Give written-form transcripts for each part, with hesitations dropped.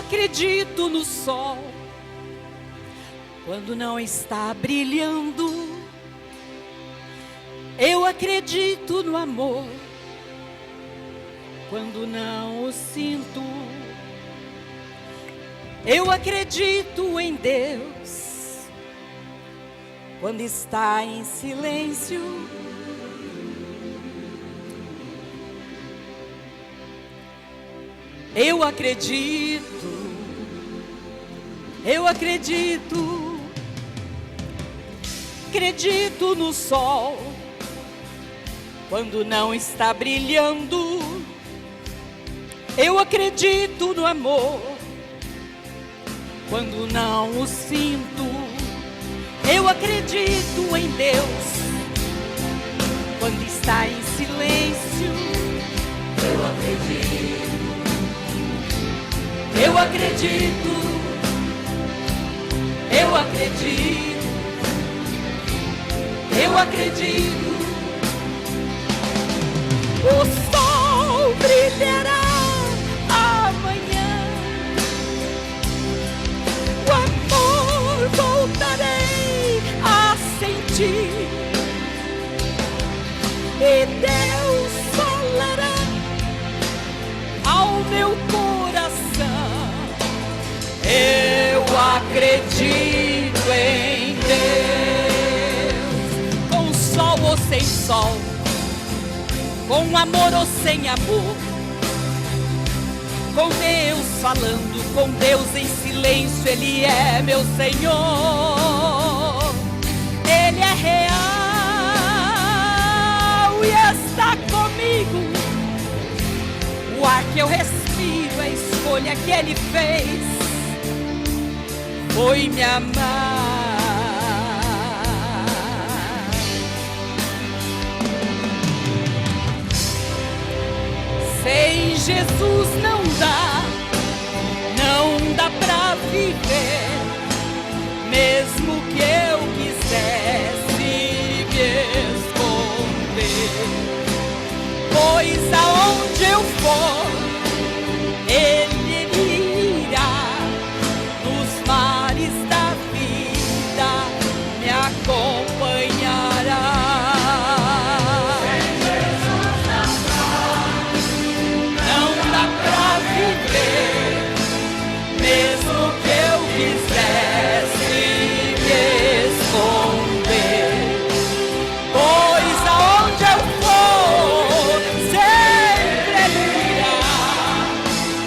acredito no sol quando não está brilhando. Eu acredito no amor quando não o sinto. Eu acredito em Deus quando está em silêncio. Eu acredito no sol quando não está brilhando. Eu acredito no amor quando não o sinto. Eu acredito em Deus quando está em silêncio. Eu acredito. Eu acredito. Eu acredito. Eu acredito. O sol brilhará amanhã. O amor voltarei a sentir. E Deus falará ao meu coração. Eu acredito em Deus. Com sol ou sem sol, com amor ou sem amor, com Deus falando, com Deus em silêncio, Ele é meu Senhor. Ele é real e está comigo. O ar que eu respiro, a escolha que Ele fez foi me amar. Sem Jesus não dá pra viver, mesmo que eu quisesse me esconder, pois aonde eu for, Ele irá, nos mares da vida me acompanhará. Mesmo que eu quisesse me esconder, pois aonde eu for, sempre Ele irá,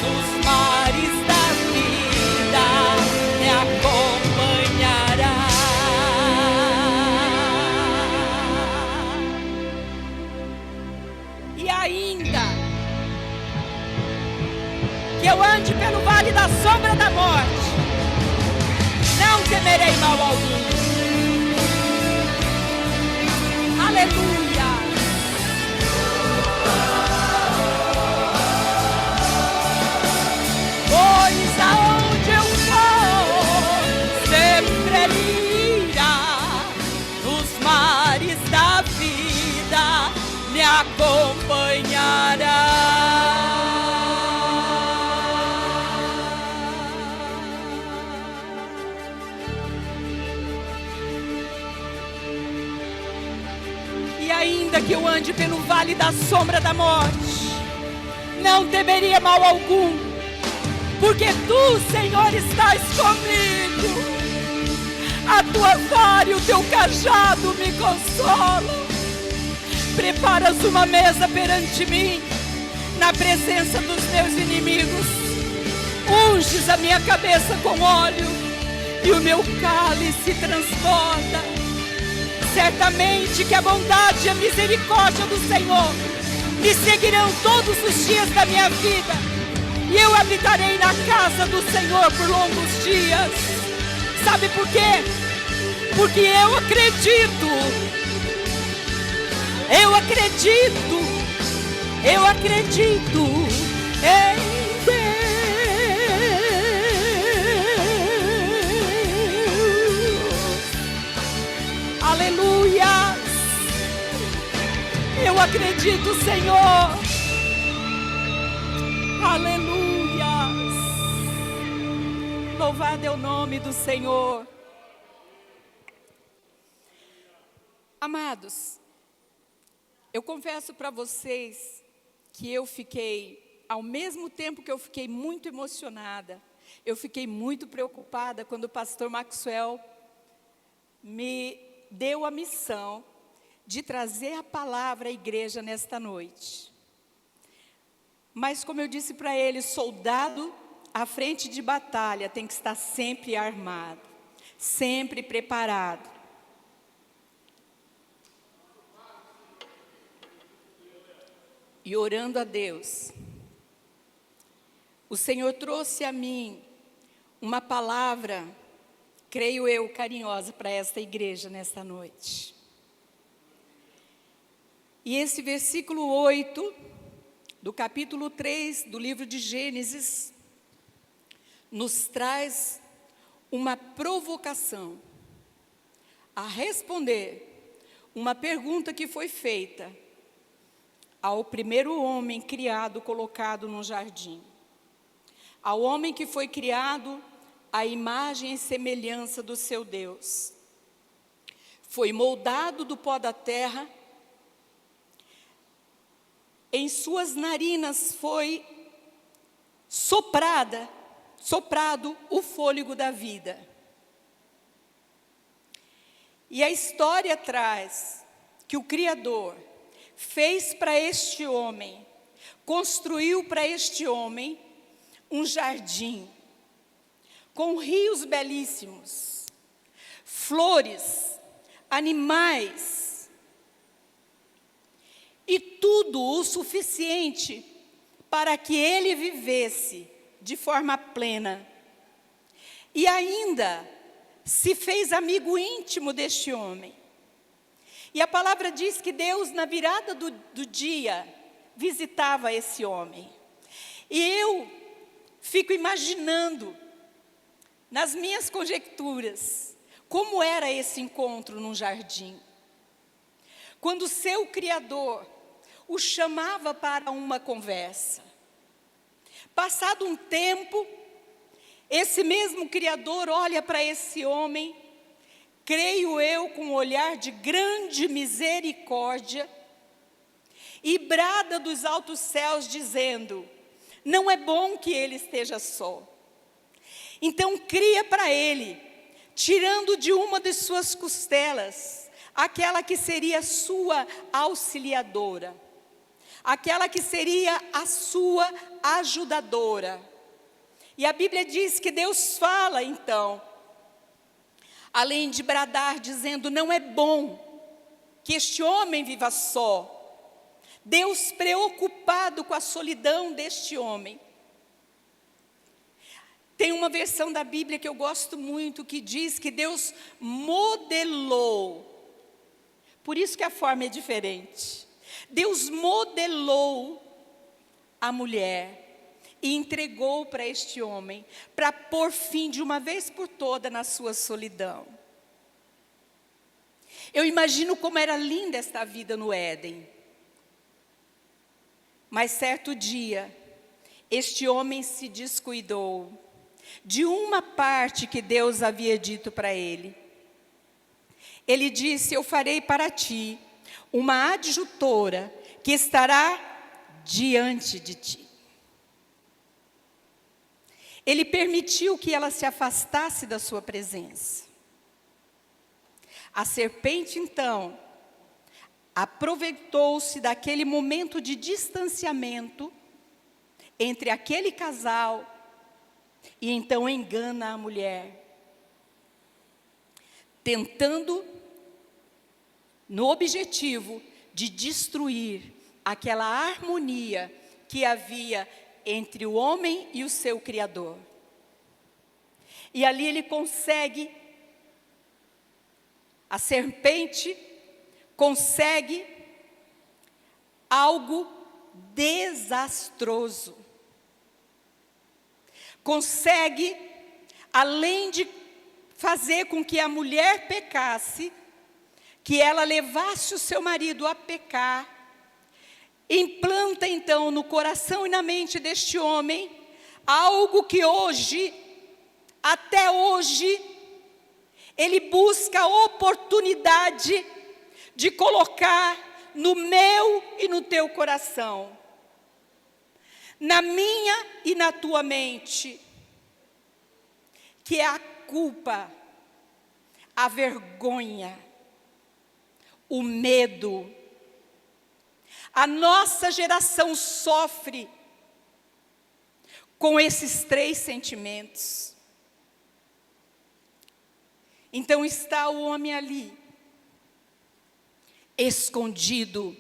nos mares da vida me acompanhará. E ainda que eu ande pelo vale da sombra da morte, não temerei mal algum. Aleluia. Pois aonde eu for, sempre Ele irá, nos mares da vida me acompanhará. Ainda que eu ande pelo vale da sombra da morte, não temeria mal algum, porque Tu, Senhor, estás comigo. A Tua vara e o Teu cajado me consolam. Preparas uma mesa perante mim, na presença dos meus inimigos. Unges a minha cabeça com óleo, e o meu cálice transborda. Certamente que a bondade e a misericórdia do Senhor me seguirão todos os dias da minha vida, e eu habitarei na casa do Senhor por longos dias. Sabe por quê? Porque eu acredito em Deus. Aleluia. Eu acredito, Senhor. Aleluia. louvado é o nome do Senhor. Amados, eu confesso para vocês que eu fiquei, ao mesmo tempo que eu fiquei muito emocionada, eu fiquei muito preocupada quando o pastor Maxwell me deu a missão de trazer a palavra à igreja nesta noite. Mas como eu disse para ele, soldado à frente de batalha tem que estar sempre armado, sempre preparado. E orando a Deus, o Senhor trouxe a mim uma palavra, creio eu, carinhosa para esta igreja nesta noite. E esse versículo 8, do capítulo 3 do livro de Gênesis, nos traz uma provocação a responder uma pergunta que foi feita ao primeiro homem criado, colocado no jardim. Ao homem que foi criado à imagem e semelhança do seu Deus. Foi moldado do pó da terra, em suas narinas foi soprado o fôlego da vida. E a história traz que o Criador fez para este homem, construiu para este homem um jardim, com rios belíssimos, flores, animais, e tudo o suficiente para que ele vivesse de forma plena. E ainda se fez amigo íntimo deste homem. E a palavra diz que Deus, na virada do dia, visitava esse homem. E eu fico imaginando, nas minhas conjecturas, como era esse encontro num jardim. Quando o seu Criador o chamava para uma conversa. Passado um tempo, esse mesmo Criador olha para esse homem, creio eu, com um olhar de grande misericórdia, e brada dos altos céus, dizendo: não é bom que ele esteja só. Então cria para ele, tirando de uma de suas costelas, aquela que seria sua auxiliadora, aquela que seria a sua ajudadora. E a Bíblia diz que Deus fala então, além de bradar, dizendo: não é bom que este homem viva só. Deus preocupado com a solidão deste homem. Tem uma versão da Bíblia que eu gosto muito, que diz que Deus modelou. Por isso que a forma é diferente. Deus modelou a mulher e entregou para este homem, para pôr fim de uma vez por toda na sua solidão. Eu imagino como era linda esta vida no Éden. Mas certo dia, este homem se descuidou de uma parte que Deus havia dito para ele. Ele disse: eu farei para ti uma adjutora que estará diante de ti. Ele permitiu que ela se afastasse da sua presença. A serpente, então, aproveitou-se daquele momento de distanciamento entre aquele casal e então engana a mulher, tentando, no objetivo de destruir aquela harmonia que havia entre o homem e o seu Criador. E ali ele consegue, a serpente consegue algo desastroso. Consegue, além de fazer com que a mulher pecasse, que ela levasse o seu marido a pecar, implanta então no coração e na mente deste homem algo que hoje até hoje, ele busca a oportunidade de colocar no meu e no teu coração, na minha e na tua mente, que é a culpa, a vergonha, o medo. A nossa geração sofre com esses 3 sentimentos. Então está o homem ali, escondido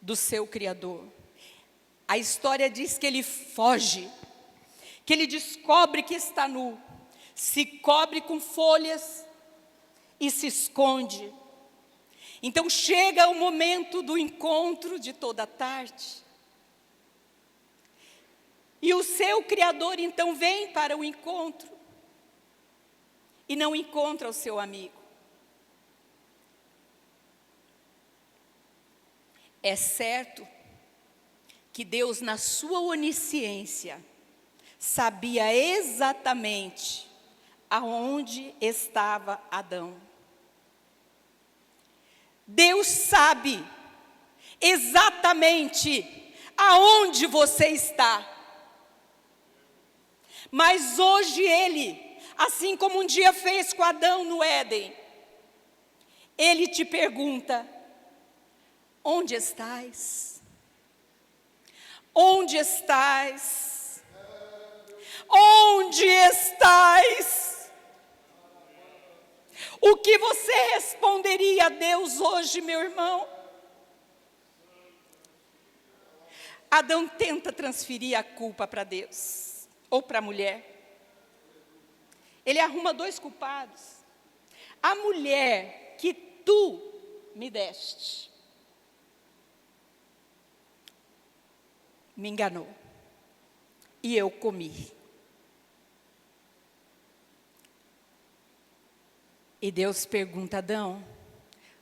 do seu Criador. A história diz que ele foge, que ele descobre que está nu, se cobre com folhas e se esconde. Então chega o momento do encontro de toda a tarde. E o seu Criador então vem para o encontro e não encontra o seu amigo. É certo que Deus, na sua onisciência, sabia exatamente aonde estava Adão. Deus sabe exatamente aonde você está. Mas hoje Ele, assim como um dia fez com Adão no Éden, Ele te pergunta: onde estás? Onde estás? Onde estás? O que você responderia a Deus hoje, meu irmão? Adão tenta transferir a culpa para Deus, ou para a mulher. Ele arruma 2 culpados. A mulher que tu me deste me enganou, e eu comi. E Deus pergunta: Adão,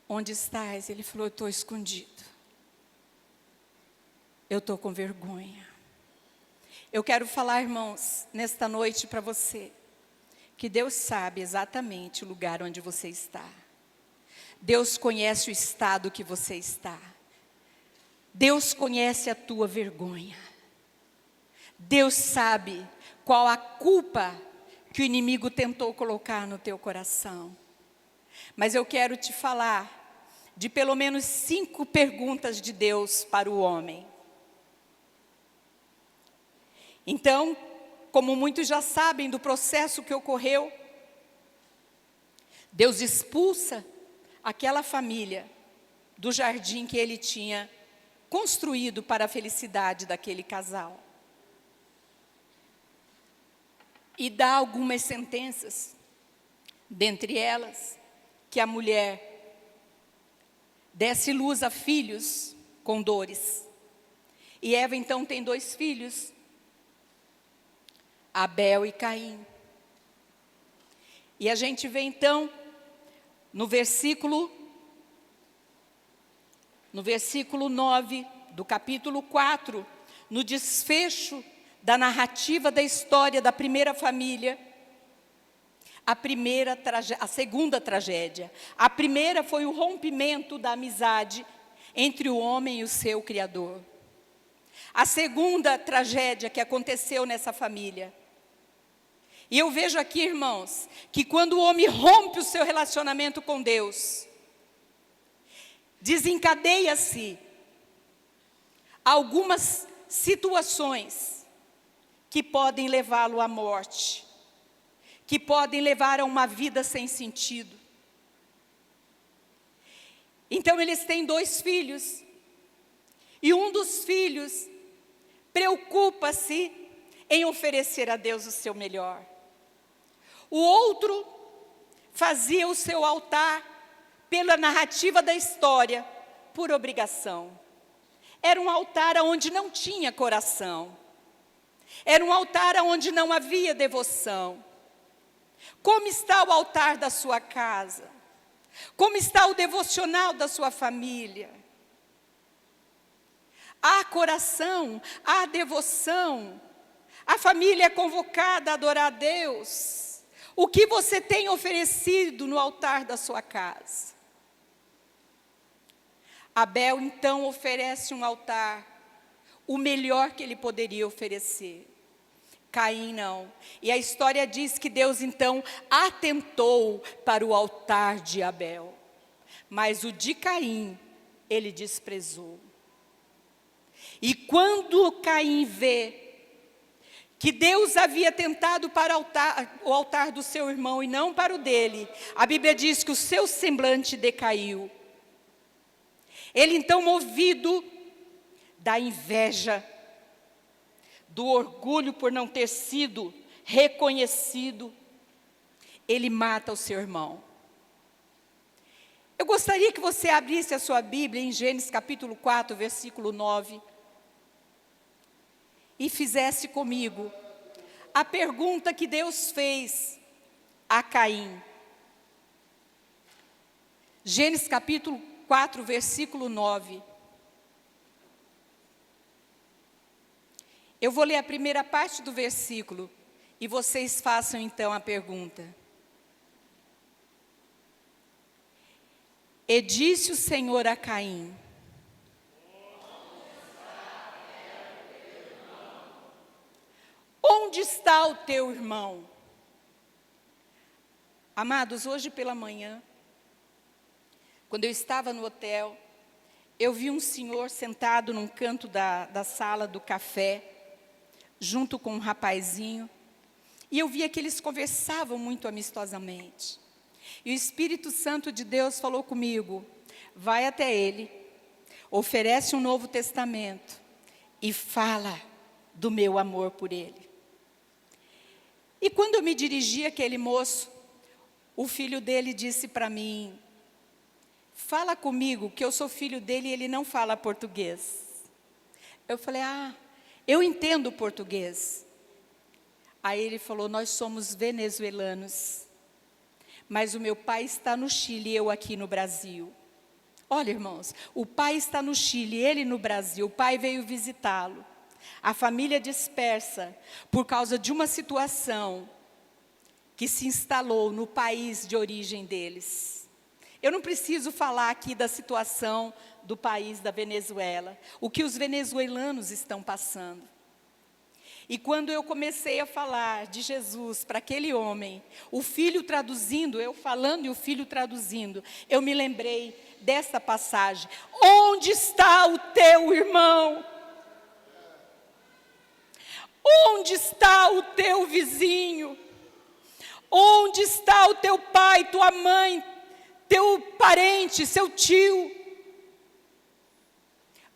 onde estás? Ele falou: eu estou escondido. Eu estou com vergonha. Eu quero falar, irmãos, nesta noite para você, que Deus sabe exatamente o lugar onde você está. Deus conhece o estado que você está. Deus conhece a tua vergonha. Deus sabe qual a culpa que o inimigo tentou colocar no teu coração. Mas eu quero te falar de pelo menos 5 perguntas de Deus para o homem. Então, como muitos já sabem do processo que ocorreu, Deus expulsa aquela família do jardim que Ele tinha construído para a felicidade daquele casal. E dá algumas sentenças, dentre elas, que a mulher desse luz a filhos com dores. E Eva então tem 2 filhos, Abel e Caim. E a gente vê então, no versículo 9 do capítulo 4, no desfecho da narrativa da história da primeira família, a segunda tragédia. A primeira foi o rompimento da amizade entre o homem e o seu Criador. A segunda tragédia que aconteceu nessa família. E eu vejo aqui, irmãos, que quando o homem rompe o seu relacionamento com Deus, desencadeia-se algumas situações que podem levá-lo à morte, que podem levar a uma vida sem sentido. Então eles têm 2 filhos, e um dos filhos preocupa-se em oferecer a Deus o seu melhor. O outro fazia o seu altar pela narrativa da história, por obrigação. Era um altar onde não tinha coração. Era um altar onde não havia devoção. Como está o altar da sua casa? Como está o devocional da sua família? Há coração, há devoção, A família é convocada a adorar a Deus. O que você tem oferecido no altar da sua casa? Abel, então, oferece um altar, o melhor que ele poderia oferecer. Caim não. E a história diz que Deus, então, atentou para o altar de Abel. Mas o de Caim, ele desprezou. E quando Caim vê que Deus havia tentado para o altar do seu irmão e não para o dele, a Bíblia diz que o seu semblante decaiu. Ele então, movido da inveja, do orgulho por não ter sido reconhecido, ele mata o seu irmão. Eu gostaria que você abrisse a sua Bíblia em Gênesis capítulo 4, versículo 9, e fizesse comigo a pergunta que Deus fez a Caim. Gênesis capítulo 4, versículo 9. Eu vou ler a primeira parte do versículo e vocês façam então a pergunta. E disse o Senhor a Caim: onde está o teu irmão? Amados, hoje pela manhã, quando eu estava no hotel, eu vi um senhor sentado num canto da sala do café, junto com um rapazinho, e eu via que eles conversavam muito amistosamente. E o Espírito Santo de Deus falou comigo: vai até ele, oferece um Novo Testamento e fala do meu amor por ele. E quando eu me dirigi àquele moço, o filho dele disse para mim: fala comigo, que eu sou filho dele e ele não fala português. Eu falei: eu entendo português. Aí ele falou: nós somos venezuelanos, mas o meu pai está no Chile e eu aqui no Brasil. Olha, irmãos, o pai está no Chile, ele no Brasil, o pai veio visitá-lo. A família dispersa por causa de uma situação que se instalou no país de origem deles. Eu não preciso falar aqui da situação do país da Venezuela, o que os venezuelanos estão passando. E quando eu comecei a falar de Jesus para aquele homem, o filho traduzindo, eu falando e o filho traduzindo, eu me lembrei dessa passagem: onde está o teu irmão? Onde está o teu vizinho? Onde está o teu pai, tua mãe, teu parente, seu tio?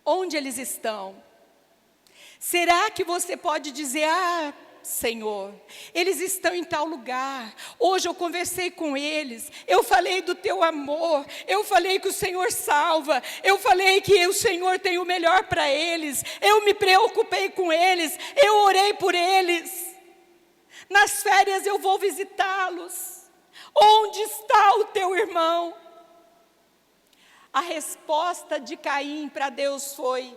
Onde eles estão? Será que você pode dizer: Senhor, eles estão em tal lugar, hoje eu conversei com eles, eu falei do teu amor, eu falei que o Senhor salva, eu falei que o Senhor tem o melhor para eles, eu me preocupei com eles, eu orei por eles, nas férias eu vou visitá-los. Onde está o teu irmão? A resposta de Caim para Deus foi: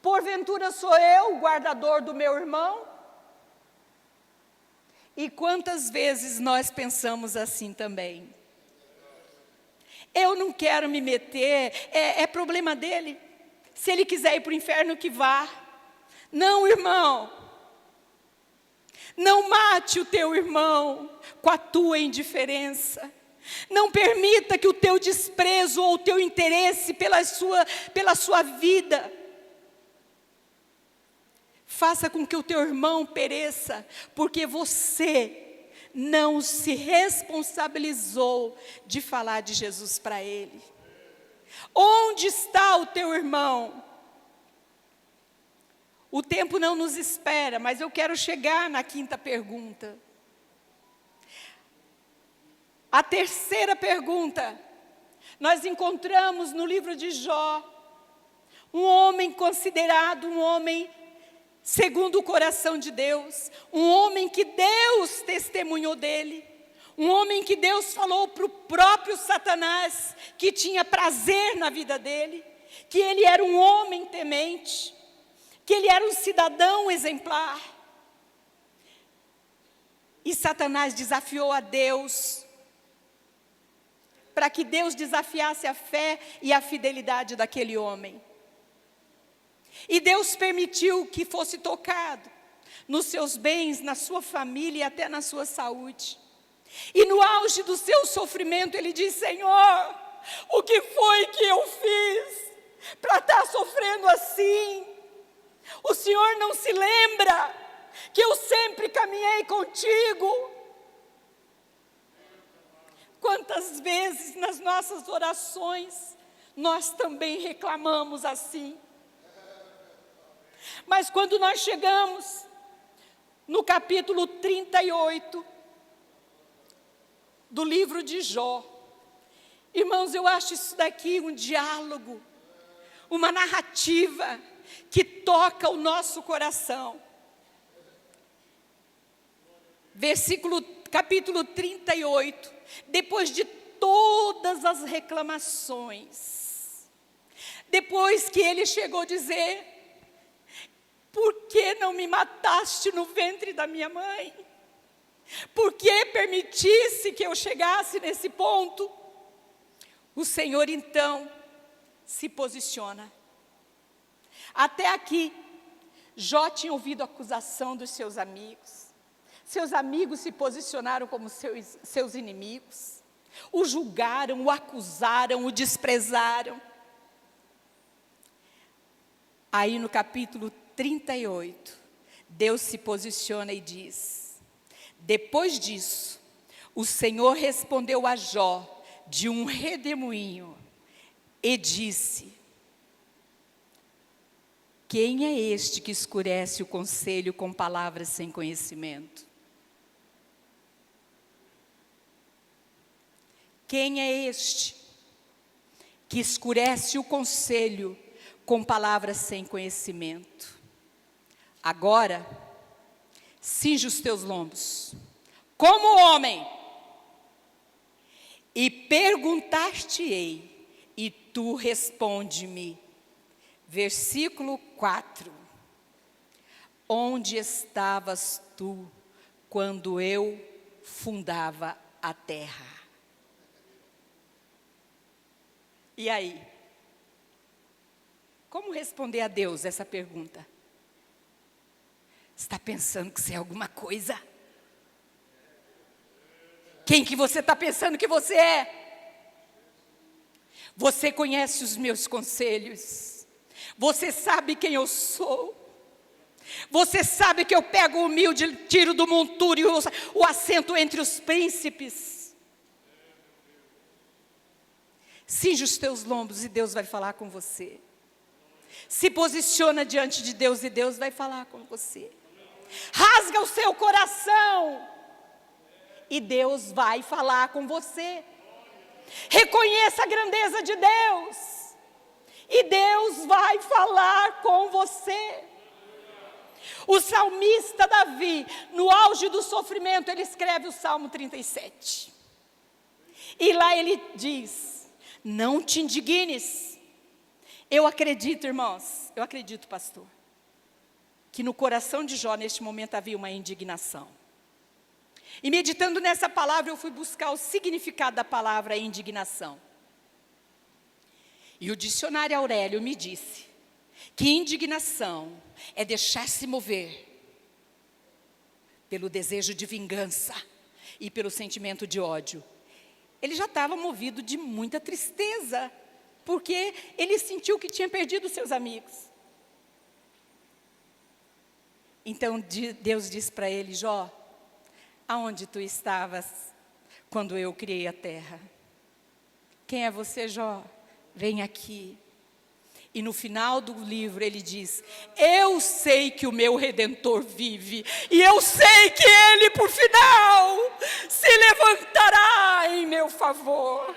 porventura sou eu o guardador do meu irmão? E quantas vezes nós pensamos assim também? Eu não quero me meter, é problema dele. Se ele quiser ir para o inferno, que vá. Não, irmão. Não mate o teu irmão com a tua indiferença. Não permita que o teu desprezo ou o teu interesse pela sua vida faça com que o teu irmão pereça, porque você não se responsabilizou de falar de Jesus para ele. Onde está o teu irmão? O tempo não nos espera, mas eu quero chegar na quinta pergunta. A terceira pergunta, nós encontramos no livro de Jó, um homem considerado um homem segundo o coração de Deus, um homem que Deus testemunhou dele, um homem que Deus falou para o próprio Satanás, que tinha prazer na vida dele, que ele era um homem temente, que ele era um cidadão exemplar. E Satanás desafiou a Deus, para que Deus desafiasse a fé e a fidelidade daquele homem. E Deus permitiu que fosse tocado nos seus bens, na sua família e até na sua saúde. E no auge do seu sofrimento ele diz: Senhor, o que foi que eu fiz para estar sofrendo assim? O Senhor não se lembra que eu sempre caminhei contigo? Quantas vezes nas nossas orações nós também reclamamos assim? Mas quando nós chegamos no capítulo 38 do livro de Jó, irmãos, eu acho isso daqui um diálogo, uma narrativa que toca o nosso coração. Capítulo 38, depois de todas as reclamações, depois que ele chegou a dizer: por que não me mataste no ventre da minha mãe? Por que permitisse que eu chegasse nesse ponto? O Senhor então se posiciona. Até aqui, Jó tinha ouvido a acusação dos seus amigos. Seus amigos se posicionaram como seus inimigos. O julgaram, o acusaram, o desprezaram. Aí no capítulo 38, Deus se posiciona e diz: depois disso, o Senhor respondeu a Jó de um redemoinho e disse: quem é este que escurece o conselho com palavras sem conhecimento? Quem é este que escurece o conselho com palavras sem conhecimento? Agora, cinge os teus lombos, como homem, e perguntar-te-ei, e tu responde-me. Versículo 4. Onde estavas tu quando eu fundava a terra? E aí? Como responder a Deus essa pergunta? Está pensando que você é alguma coisa? Quem que você está pensando que você é? Você conhece os meus conselhos. Você sabe quem eu sou. Você sabe que eu pego o humilde, tiro do monturo e o assento entre os príncipes. Cinge os teus lombos e Deus vai falar com você. Se posiciona diante de Deus e Deus vai falar com você. Rasga o seu coração e Deus vai falar com você. Reconheça a grandeza de Deus e Deus vai falar com você. O salmista Davi, no auge do sofrimento, ele escreve o Salmo 37. E lá ele diz: não te indignes. Eu acredito, irmãos, eu acredito, pastor, que no coração de Jó, neste momento, havia uma indignação. E meditando nessa palavra, eu fui buscar o significado da palavra indignação. E o dicionário Aurélio me disse que indignação é deixar-se mover pelo desejo de vingança e pelo sentimento de ódio. Ele já estava movido de muita tristeza, porque ele sentiu que tinha perdido seus amigos. Então Deus disse para ele: Jó, aonde tu estavas quando eu criei a terra? Quem é você, Jó? Vem aqui. E no final do livro ele diz: eu sei que o meu Redentor vive, e eu sei que ele por final se levantará em meu favor.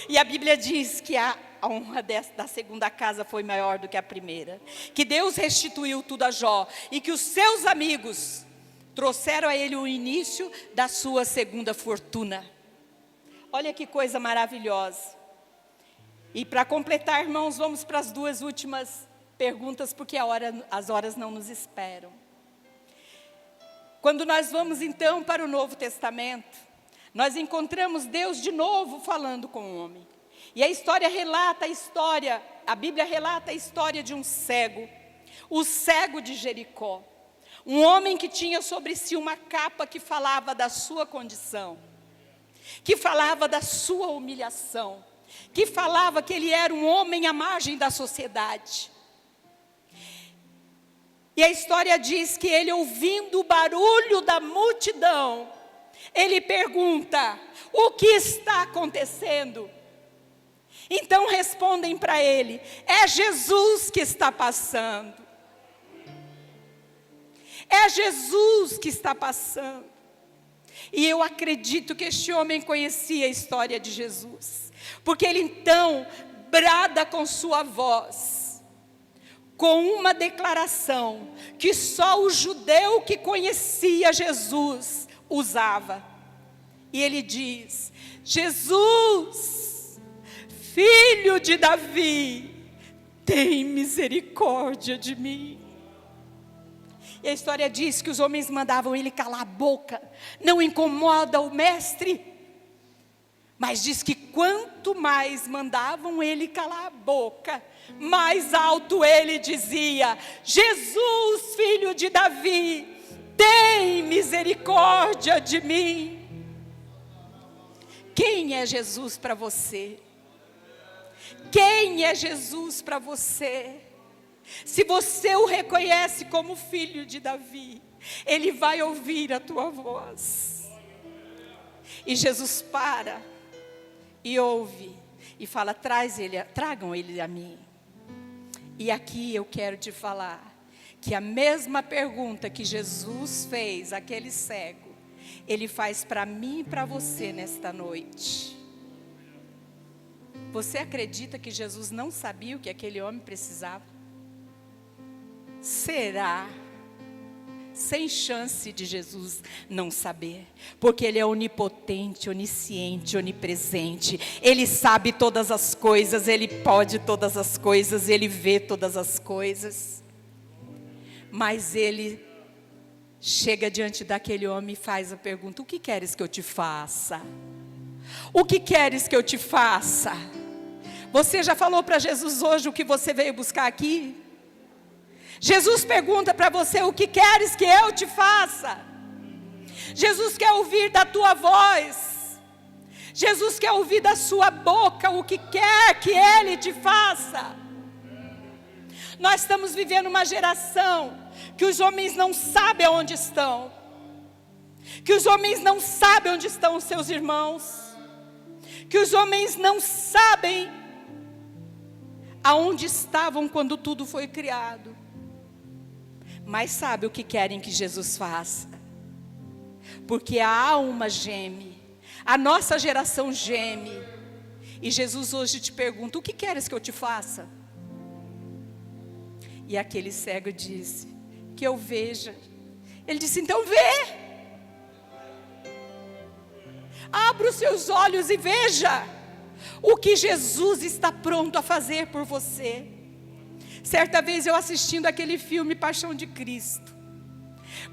E a Bíblia diz que a honra da segunda casa foi maior do que a primeira, que Deus restituiu tudo a Jó, e que os seus amigos trouxeram a ele o início da sua segunda fortuna. Olha que coisa maravilhosa. E para completar, irmãos, vamos para as duas últimas perguntas, porque as horas não nos esperam. Quando nós vamos então para o Novo Testamento, nós encontramos Deus de novo falando com o homem. E a Bíblia relata a história de um cego, o cego de Jericó. Um homem que tinha sobre si uma capa que falava da sua condição, que falava da sua humilhação, que falava que ele era um homem à margem da sociedade. E a história diz que ele, ouvindo o barulho da multidão, ele pergunta: o que está acontecendo? Então respondem para ele: é Jesus que está passando. É Jesus que está passando. E eu acredito que este homem conhecia a história de Jesus, porque ele então brada com sua voz, com uma declaração que só o judeu que conhecia Jesus usava. E ele diz: Jesus, filho de Davi, tem misericórdia de mim. E a história diz que os homens mandavam ele calar a boca, não incomoda o mestre. Mas diz que quanto mais mandavam ele calar a boca, mais alto ele dizia: Jesus, filho de Davi, tem misericórdia de mim. Quem é Jesus para você? Quem é Jesus para você? Se você o reconhece como filho de Davi, ele vai ouvir a tua voz. E Jesus para e ouve e fala: tragam ele a mim. E aqui eu quero te falar que a mesma pergunta que Jesus fez àquele cego, ele faz para mim e para você nesta noite. Você acredita que Jesus não sabia o que aquele homem precisava? Será? Sem chance de Jesus não saber, porque Ele é onipotente, onisciente, onipresente. Ele sabe todas as coisas, Ele pode todas as coisas, Ele vê todas as coisas. Mas Ele chega diante daquele homem e faz a pergunta: o que queres que eu te faça? O que queres que eu te faça? Você já falou para Jesus hoje o que você veio buscar aqui? Jesus pergunta para você: o que queres que eu te faça? Jesus quer ouvir da tua voz. Jesus quer ouvir da sua boca o que quer que Ele te faça. Nós estamos vivendo uma geração que os homens não sabem onde estão. Que os homens não sabem onde estão os seus irmãos. Que os homens não sabem aonde estavam quando tudo foi criado. Mas sabe o que querem que Jesus faça? Porque a alma geme, a nossa geração geme. E Jesus hoje te pergunta: o que queres que eu te faça? E aquele cego disse: que eu veja. Ele disse: então vê. Abra os seus olhos e veja o que Jesus está pronto a fazer por você. Certa vez eu assistindo aquele filme Paixão de Cristo,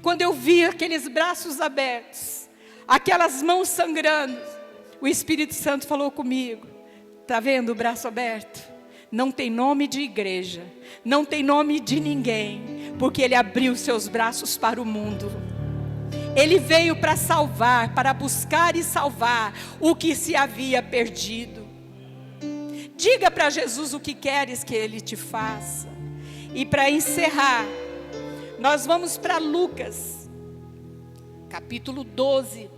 quando eu vi aqueles braços abertos, aquelas mãos sangrando, o Espírito Santo falou comigo: está vendo o braço aberto? Não tem nome de igreja, não tem nome de ninguém, porque Ele abriu seus braços para o mundo. Ele veio para salvar, para buscar e salvar o que se havia perdido. Diga para Jesus o que queres que Ele te faça. E para encerrar, nós vamos para Lucas, capítulo 12,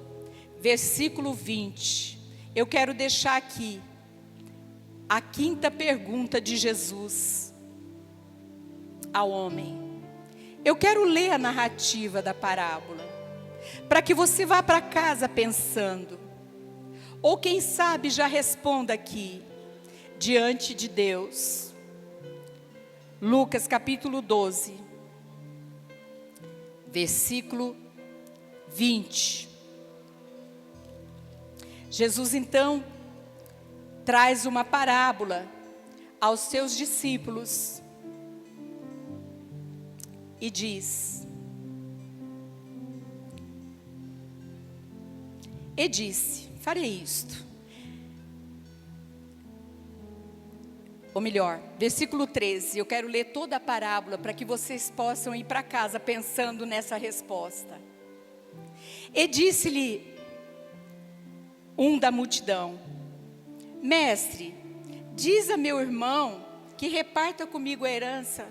versículo 20. Eu quero deixar aqui a quinta pergunta de Jesus ao homem. Eu quero ler a narrativa da parábola, para que você vá para casa pensando, ou quem sabe já responda aqui, diante de Deus. Lucas capítulo 12, versículo 20. Jesus então traz uma parábola aos seus discípulos e diz: E disse: farei isto. Ou melhor, versículo 13, eu quero ler toda a parábola para que vocês possam ir para casa pensando nessa resposta. E disse-lhe um da multidão: mestre, diz a meu irmão que reparta comigo a herança.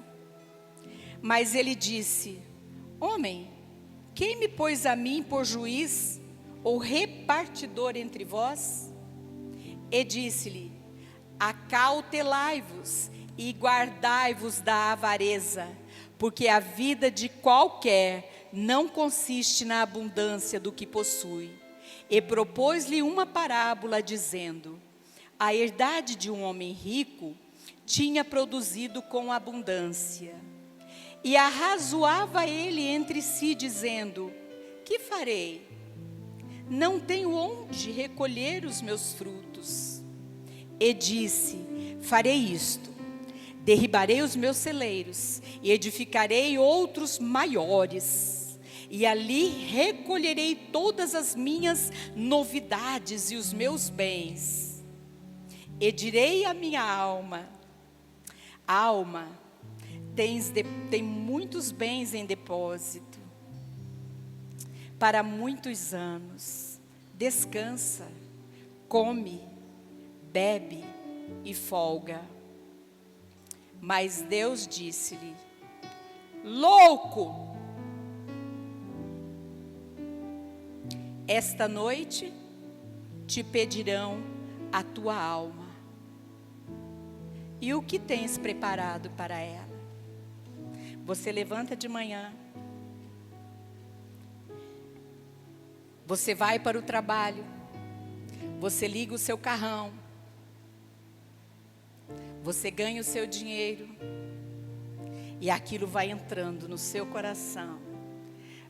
Mas ele disse: homem, quem me pôs a mim por juiz ou repartidor entre vós? E disse-lhe: acautelai-vos e guardai-vos da avareza, porque a vida de qualquer não consiste na abundância do que possui. E propôs-lhe uma parábola, dizendo: a herdade de um homem rico tinha produzido com abundância. E arrazoava ele entre si, dizendo: que farei? Não tenho onde recolher os meus frutos. E disse: farei isto: derribarei os meus celeiros e edificarei outros maiores, e ali recolherei todas as minhas novidades e os meus bens. E direi à minha alma: alma, tem muitos bens em depósito para muitos anos. Descansa, come, bebe e folga. Mas Deus disse-lhe: louco, esta noite te pedirão a tua alma. E o que tens preparado para ela? Você levanta de manhã, você vai para o trabalho, você liga o seu carrão, você ganha o seu dinheiro, e aquilo vai entrando no seu coração,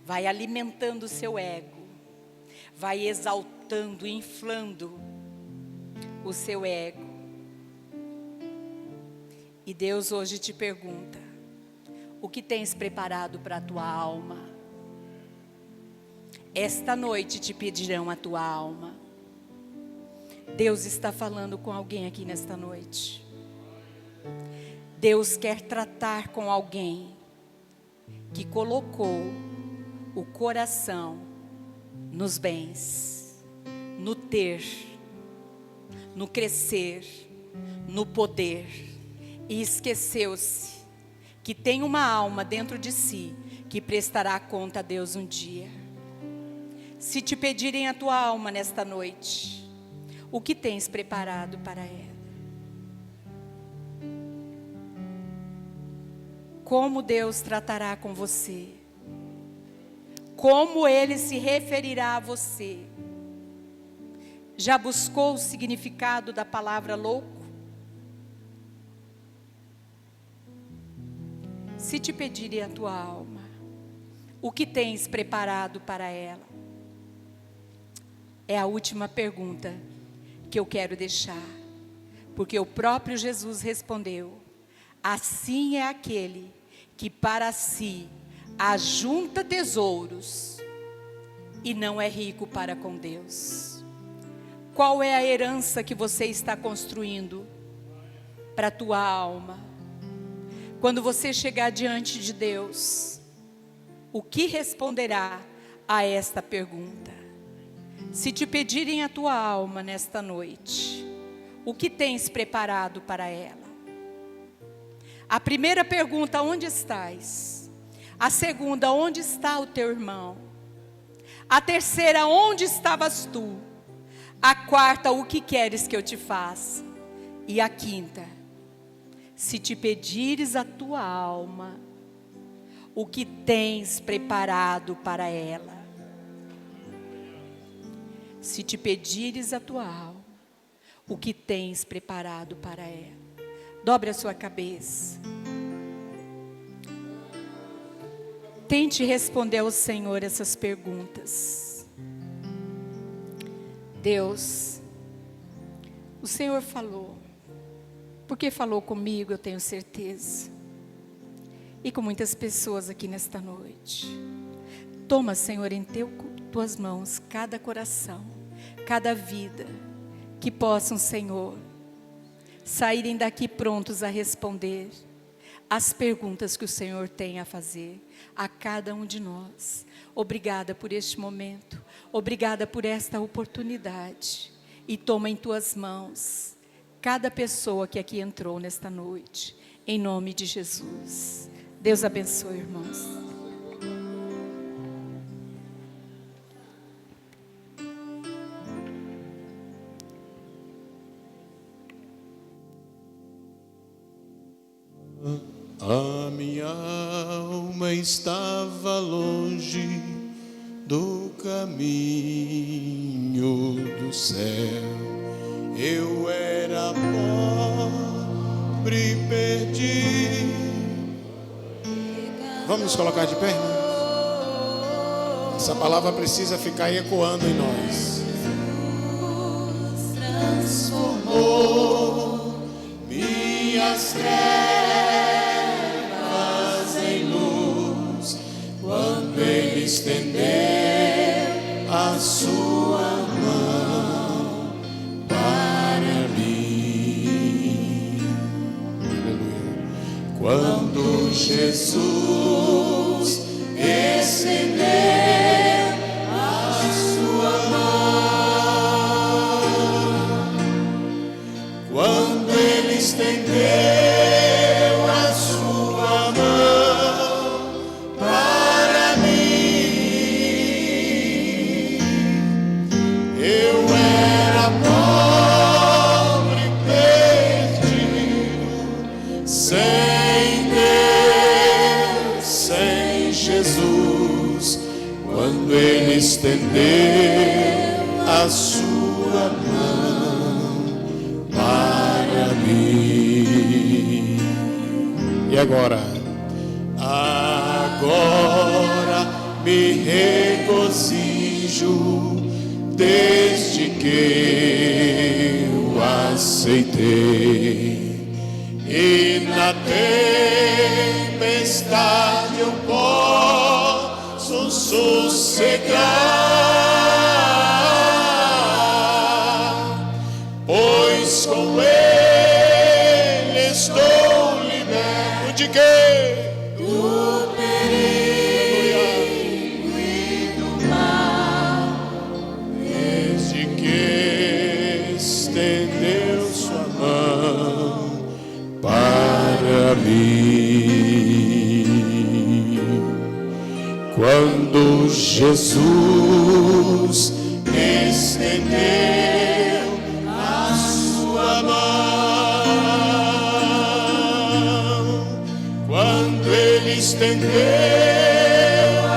vai alimentando o seu ego, vai exaltando, inflando o seu ego. E Deus hoje te pergunta: o que tens preparado para a tua alma? Esta noite te pedirão a tua alma. Deus está falando com alguém aqui nesta noite. Deus quer tratar com alguém que colocou o coração nos bens, no ter, no crescer, no poder, e esqueceu-se que tem uma alma dentro de si que prestará conta a Deus um dia. Se te pedirem a tua alma nesta noite, o que tens preparado para ela? Como Deus tratará com você? Como Ele se referirá a você? Já buscou o significado da palavra louco? Se te pedirem a tua alma, o que tens preparado para ela? É a última pergunta que eu quero deixar, porque o próprio Jesus respondeu: assim é aquele que para si ajunta tesouros e não é rico para com Deus. Qual é a herança que você está construindo para a tua alma? Quando você chegar diante de Deus, o que responderá a esta pergunta? Se te pedirem a tua alma nesta noite, o que tens preparado para ela? A primeira pergunta: onde estás? A segunda: onde está o teu irmão? A terceira: onde estavas tu? A quarta: o que queres que eu te faça? E a quinta: se te pedires a tua alma, o que tens preparado para ela? Se te pedires a tua alma, o que tens preparado para ela? Dobre a sua cabeça. Tente responder ao Senhor essas perguntas. Deus, o Senhor falou, porque falou comigo, eu tenho certeza, e com muitas pessoas aqui nesta noite. Toma, Senhor, em tuas mãos cada coração. cada vida, que possam, Senhor, saírem daqui prontos a responder as perguntas que o Senhor tem a fazer a cada um de nós. Obrigada por este momento, obrigada por esta oportunidade, e toma em tuas mãos cada pessoa que aqui entrou nesta noite, em nome de Jesus. Deus abençoe, irmãos. A minha alma estava longe do caminho do céu. Eu era pobre e perdido. Vamos nos colocar de pé, irmãos? Essa palavra precisa ficar ecoando em nós. Transformou minhas trevas em luz, quando Ele estendeu a sua mão para mim. Aleluia. Quando Jesus estendeu a sua mão, quando Ele estendeu a sua mão para mim, eu era pobre e perdido, sem Deus, sem Jesus, quando Ele estendeu a sua mão para mim. E agora? Agora me regozijo desde que eu aceitei, e na tempestade eu posso sossegar, pois com Ele estou liberto de quê? Do perigo e do mal, desde que estendeu sua mão para mim. Quando Jesus estendeu a sua mão, quando Ele estendeu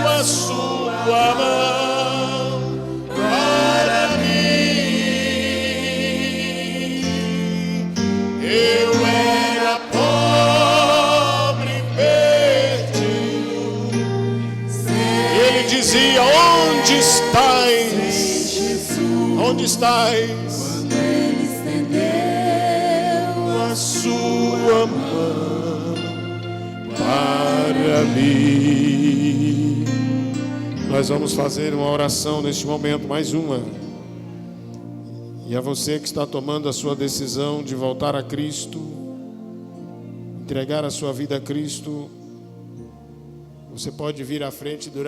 a sua mão para mim, eu era pobre e perdido. Ele dizia: onde estais? Onde estais? Quando Ele estendeu a sua mão para mim. Nós vamos fazer uma oração neste momento, mais uma. E a você que está tomando a sua decisão de voltar a Cristo, entregar a sua vida a Cristo, você pode vir à frente durante